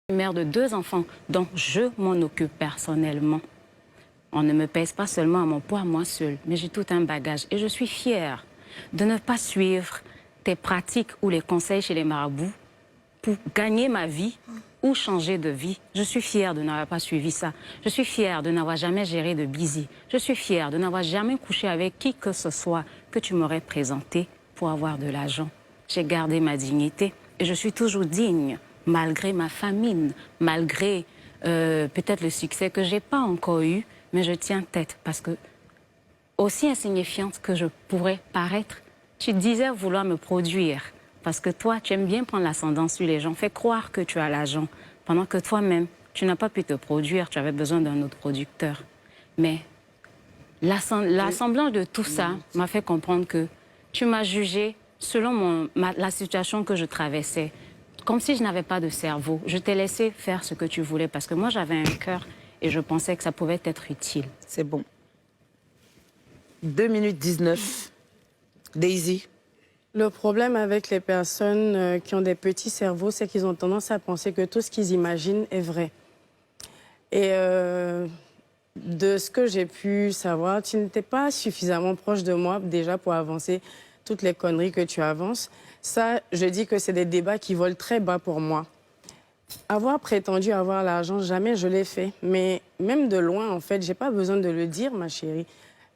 Mère de 2 enfants, donc je m'en occupe personnellement. On ne me pèse pas seulement à mon poids, moi seule, mais j'ai tout un bagage. Et je suis fière de ne pas suivre tes pratiques ou les conseils chez les marabouts pour gagner ma vie ou changer de vie. Je suis fière de n'avoir pas suivi ça. Je suis fière de n'avoir jamais géré de busy. Je suis fière de n'avoir jamais couché avec qui que ce soit que tu m'aurais présenté pour avoir de l'argent. J'ai gardé ma dignité et je suis toujours digne, malgré ma famine, malgré peut-être le succès que je n'ai pas encore eu, mais je tiens tête parce que, aussi insignifiante que je pourrais paraître, tu disais vouloir me produire. Parce que toi, tu aimes bien prendre l'ascendant sur les gens. Fais croire que tu as l'argent, pendant que toi-même, tu n'as pas pu te produire. Tu avais besoin d'un autre producteur. Mais l'assemblage de tout ça m'a fait comprendre que tu m'as jugé selon la situation que je traversais. Comme si je n'avais pas de cerveau. Je t'ai laissé faire ce que tu voulais parce que moi, j'avais un cœur et je pensais que ça pouvait être utile. C'est bon. 2 minutes 19. Daisy. Le problème avec les personnes qui ont des petits cerveaux, c'est qu'ils ont tendance à penser que tout ce qu'ils imaginent est vrai. Et de ce que j'ai pu savoir, tu n'étais pas suffisamment proche de moi déjà pour avancer toutes les conneries que tu avances. Ça, je dis que c'est des débats qui volent très bas pour moi. Avoir prétendu avoir l'argent, jamais je l'ai fait. Mais même de loin, en fait, j'ai pas besoin de le dire, ma chérie,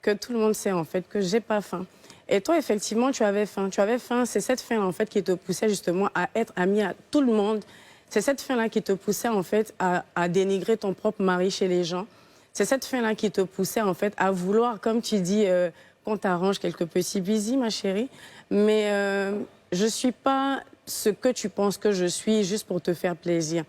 que tout le monde sait, en fait, que j'ai pas faim. Et toi, effectivement, tu avais faim. Tu avais faim, c'est cette faim, en fait, qui te poussait justement à être ami à tout le monde. C'est cette faim-là qui te poussait, en fait, à dénigrer ton propre mari chez les gens. C'est cette faim-là qui te poussait, en fait, à vouloir, comme tu dis, qu'on t'arrange quelques petits bisous, ma chérie. Mais je suis pas ce que tu penses que je suis juste pour te faire plaisir.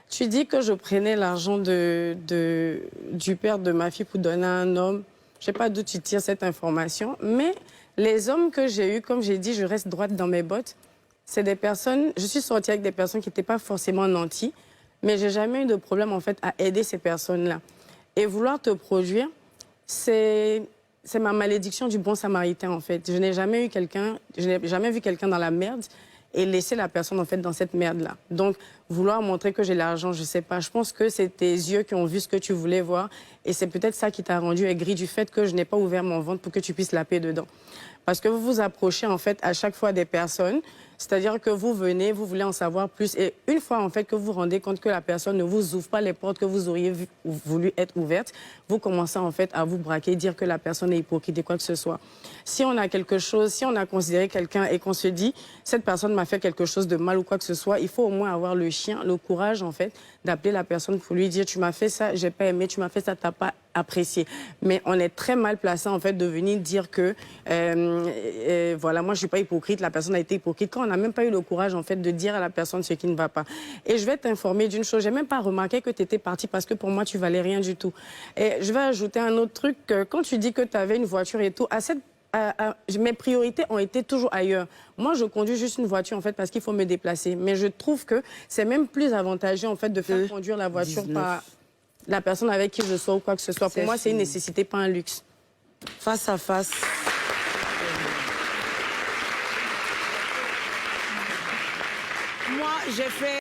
Tu dis que je prenais l'argent du père de ma fille pour donner à un homme. Je sais pas d'où tu tires cette information, mais les hommes que j'ai eus, comme j'ai dit, je reste droite dans mes bottes. C'est des personnes, je suis sortie avec des personnes qui n'étaient pas forcément nantis, mais j'ai jamais eu de problème en fait à aider ces personnes-là. Et vouloir te produire, c'est ma malédiction du bon samaritain en fait. Je n'ai jamais vu quelqu'un dans la merde et laisser la personne en fait dans cette merde-là. Donc, vouloir montrer que j'ai l'argent, je sais pas. Je pense que c'est tes yeux qui ont vu ce que tu voulais voir et c'est peut-être ça qui t'a rendu aigri du fait que je n'ai pas ouvert mon ventre pour que tu puisses laper dedans. Parce que vous vous approchez en fait à chaque fois des personnes, c'est-à-dire que vous venez, vous voulez en savoir plus et une fois en fait que vous vous rendez compte que la personne ne vous ouvre pas les portes que vous auriez voulu être ouvertes, vous commencez en fait à vous braquer, dire que la personne est hypocrite et quoi que ce soit. Si on a quelque chose, si on a considéré quelqu'un et qu'on se dit cette personne m'a fait quelque chose de mal ou quoi que ce soit, il faut au moins avoir le courage en fait d'appeler la personne pour lui dire tu m'as fait ça, j'ai pas aimé, tu m'as fait ça, t'as pas apprécié. Mais on est très mal placé en fait de venir dire que voilà, moi je suis pas hypocrite, la personne a été hypocrite quand on n'a même pas eu le courage en fait de dire à la personne ce qui ne va pas. Et je vais t'informer d'une chose, j'ai même pas remarqué que tu étais partie parce que pour moi tu valais rien du tout. Et je vais ajouter un autre truc, quand tu dis que tu avais une voiture et tout, mes priorités ont été toujours ailleurs. Moi, je conduis juste une voiture en fait parce qu'il faut me déplacer. Mais je trouve que c'est même plus avantageux en fait de faire conduire la voiture 19. par la personne avec qui je sois ou quoi que ce soit. Pour moi, c'est une nécessité, pas un luxe. Face à face. Moi, j'ai fait...